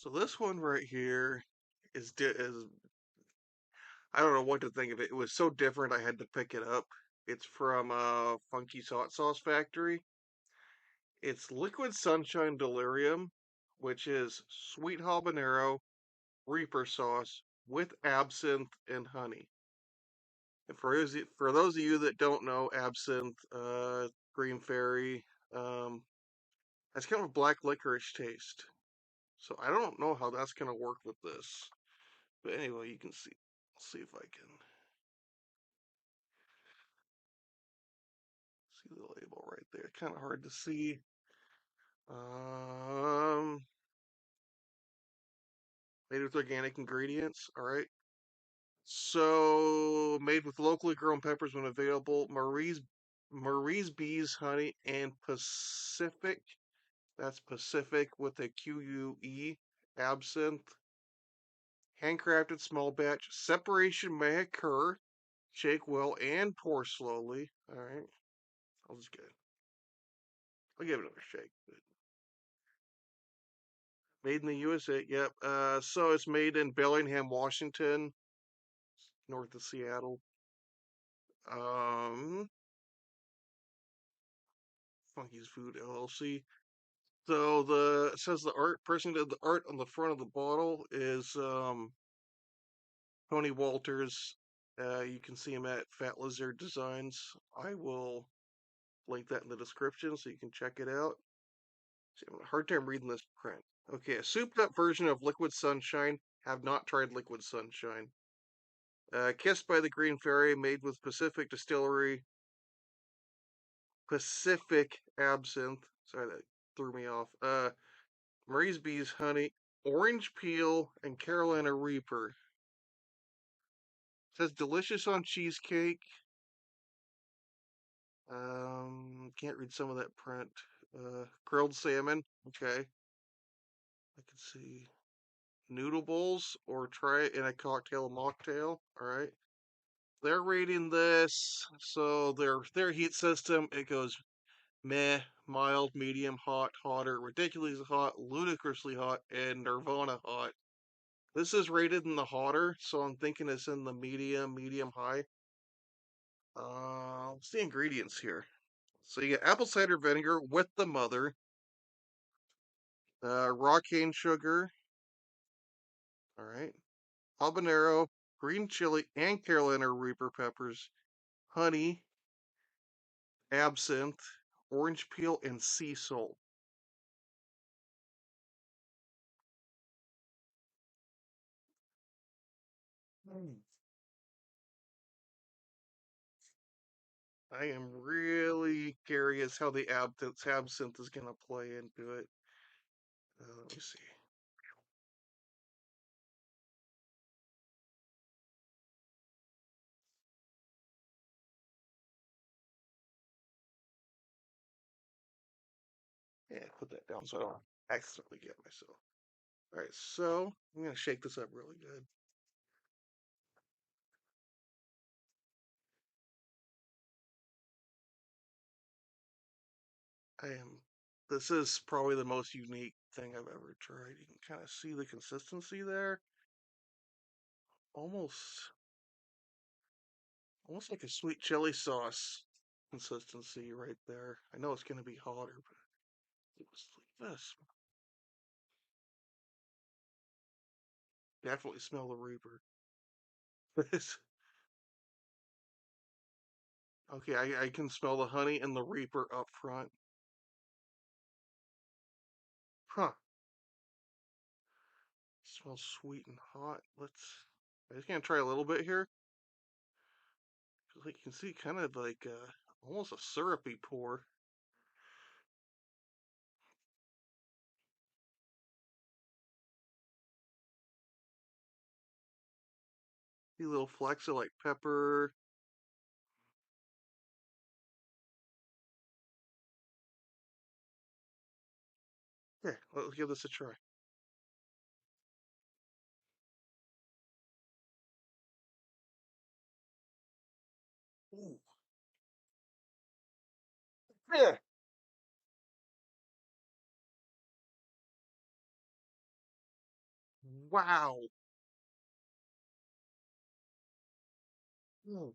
So this one right here is I don't know what to think of it. It was so different I had to pick it up. It's from Funky's Hot Sauce Factory. It's Liquid Sunshine Delirium, which is sweet habanero Reaper sauce with absinthe and honey. And for those of you that don't know, absinthe, green fairy, um, has kind of a black licorice taste. So I don't know how that's gonna work with this. But anyway, you can see. I'll see if I can see the label right there. Kind of hard to see. Um, Made with organic ingredients. All right. So made with locally grown peppers when available. Marie's bees, honey, and Pacific. That's Pacific with a QUE. Absinthe. Handcrafted small batch. Separation may occur. Shake well and pour slowly. All right. I'll just get. I'll give it another shake. Made in the USA. Yep. So it's made in Bellingham, Washington, north of Seattle. Um, Funky's Food LLC. So it says the art person did the art on the front of the bottle is Tony Walters. You can see him at Fat Lizard Designs. I will link that in the description so you can check it out. See, I'm having a hard time reading this print. Okay, a souped up version of Liquid Sunshine. Have not tried Liquid Sunshine. Kissed by the Green Fairy, made with Pacific absinthe. Sorry, that threw me off. Marie's Bees honey, orange peel, and Carolina Reaper. It says delicious on cheesecake. Can't read some of that print. Grilled salmon. Okay, I can see noodle bowls or try it in a cocktail mocktail. All right. They're rating this, so their heat system, it goes meh, mild, medium, hot, hotter, ridiculously hot, ludicrously hot, and Nirvana hot. This is rated in the hotter, so I'm thinking it's in the medium high. What's the ingredients here? So you get apple cider vinegar with the mother, raw cane sugar, all right, habanero, green chili, and Carolina Reaper peppers, honey, absinthe, orange peel, and sea salt. Mm. I am really curious how the absinthe is going to play into it. Let me see. Yeah, put that down so I don't accidentally get myself. All right, so I'm going to shake this up really good. I am. This is probably the most unique thing I've ever tried. You can kind of see the consistency there. Almost, almost like a sweet chili sauce consistency right there. I know it's going to be hotter, but it was like this. Definitely smell the Reaper. Okay, I can smell the honey and the Reaper up front. Huh. Smells sweet and hot. I'm just gonna try a little bit here. Like you can see, kind of like almost a syrupy pour. See little flecks of like pepper. Yeah, let's give this a try. Ooh. Yeah. Wow. Oh,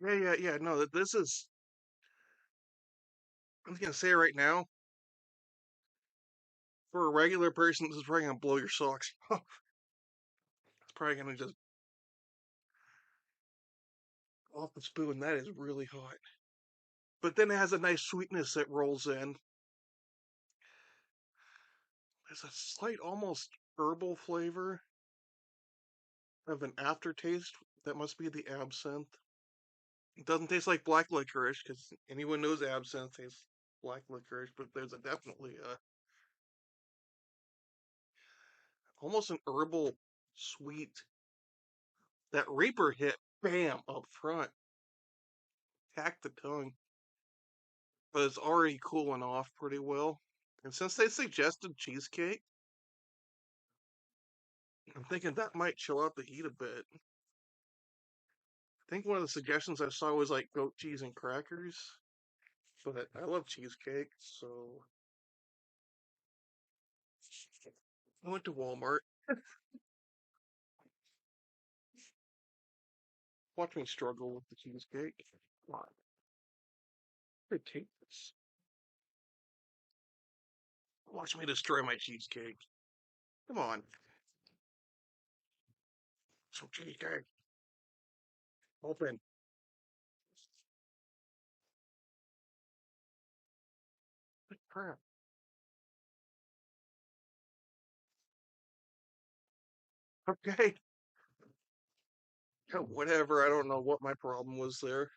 yeah, yeah, yeah. No, this is. I'm just gonna say right now, for a regular person, this is probably gonna blow your socks. It's probably gonna just off the spoon. That is really hot. But then it has a nice sweetness that rolls in. There's a slight, almost herbal flavor of an aftertaste. That must be the absinthe. It doesn't taste like black licorice because anyone knows absinthe tastes black licorice, but there's a definitely almost an herbal sweet. That Reaper hit, bam, up front, hacked the tongue, but it's already cooling off pretty well. And since they suggested cheesecake, I'm thinking that might chill out the heat a bit. I think one of the suggestions I saw was like goat cheese and crackers, but I love cheesecake, so I went to Walmart. Watch me struggle with the cheesecake. Come on, I take this. Watch me destroy my cheesecake. Come on, some cheesecake. Open. Crap. Okay. Whatever. I don't know what my problem was there.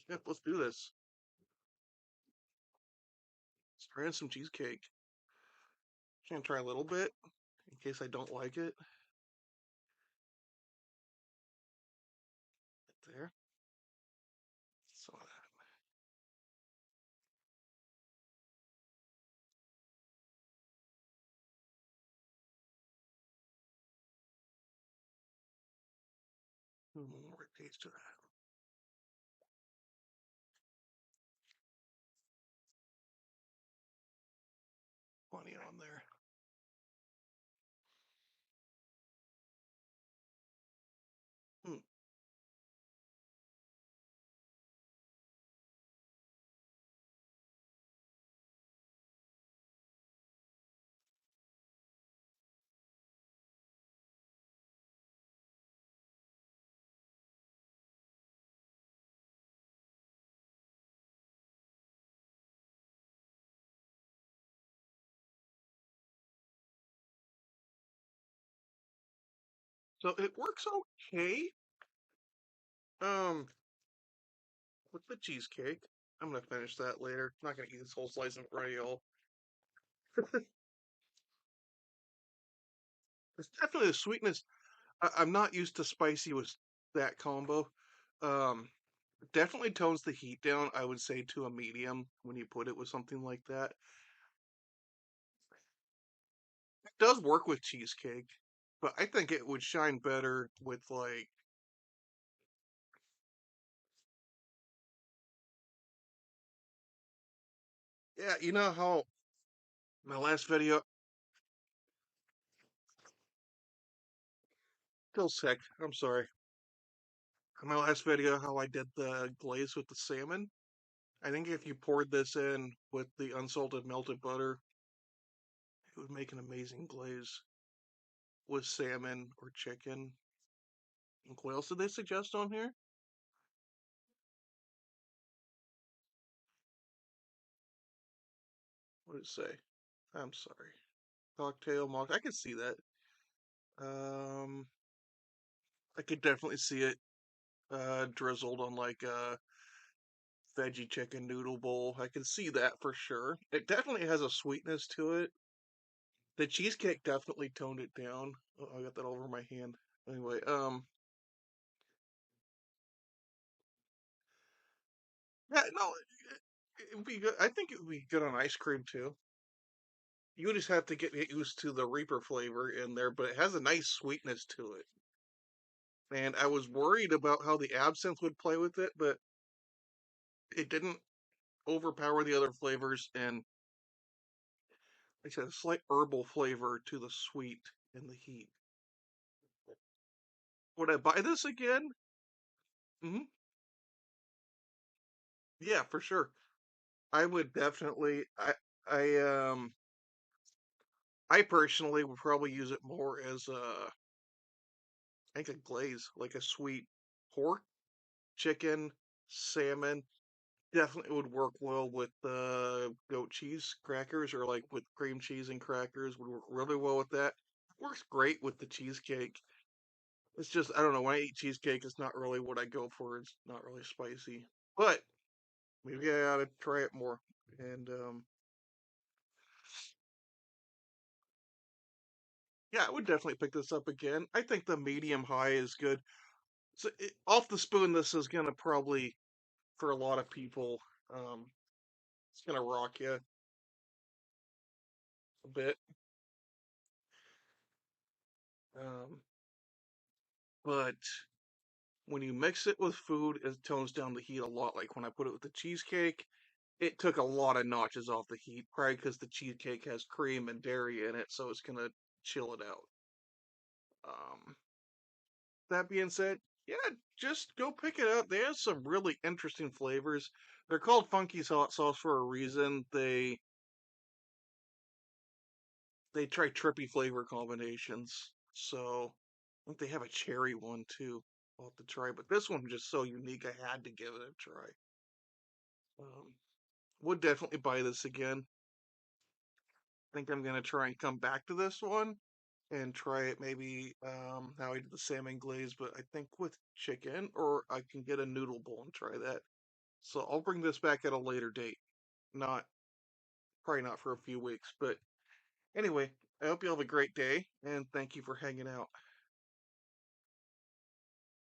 Yeah, let's do this. Let's try some cheesecake. Can try a little bit in case I don't like it. Right there. So more taste to that. Plenty on there. Hmm. So it works okay. Um, with the cheesecake. I'm gonna finish that later. I'm not gonna eat this whole slice of all. It's definitely the sweetness. I'm not used to spicy with that combo. Um, definitely tones the heat down. I would say to a medium when you put it with something like that. It does work with cheesecake, but I think it would shine better with like, yeah, you know how my last video, still sick. I'm sorry. My last video, how I did the glaze with the salmon. I think if you poured this in with the unsalted melted butter, it would make an amazing glaze with salmon or chicken. And what else did they suggest on here? What did it say? I'm sorry. Cocktail malt. I could see that. Um, I could definitely see it drizzled on like a veggie chicken noodle bowl. I can see that for sure. It definitely has a sweetness to it. The cheesecake definitely toned it down. Oh, I got that all over my hand. Anyway, yeah, no, it would be good. I think it would be good on ice cream too. You just have to get used to the Reaper flavor in there, but it has a nice sweetness to it. And I was worried about how the absinthe would play with it, but it didn't overpower the other flavors. And Like I said, a slight herbal flavor to the sweet and the heat. Would I buy this again? Hmm. Yeah, for sure. I would definitely. I I personally would probably use it more as I think a glaze, like a sweet pork, chicken, salmon. Definitely would work well with goat cheese crackers or like with cream cheese and crackers would work really well with that. Works great with the cheesecake. It's just I don't know, when I eat cheesecake it's not really what I go for. It's not really spicy. But maybe I ought to try it more. And yeah, I would definitely pick this up again. I think the medium high is good. So off the spoon, this is gonna probably for a lot of people, um, it's gonna rock you a bit. Um, but when you mix it with food, it tones down the heat a lot. Like when I put it with the cheesecake, it took a lot of notches off the heat, probably because the cheesecake has cream and dairy in it, so it's gonna chill it out. Um, that being said, yeah, just go pick it up. They have some really interesting flavors. They're called funky hot sauce for a reason. They try trippy flavor combinations. So I think they have a cherry one too. I'll have to try, but this one was just so unique. I had to give it a try. Um, would definitely buy this again. Think I'm gonna try and come back to this one and try it maybe how I did the salmon glaze, but I think with chicken, or I can get a noodle bowl and try that. So I'll bring this back at a later date. Not probably not for a few weeks, but anyway, I hope you have a great day and thank you for hanging out.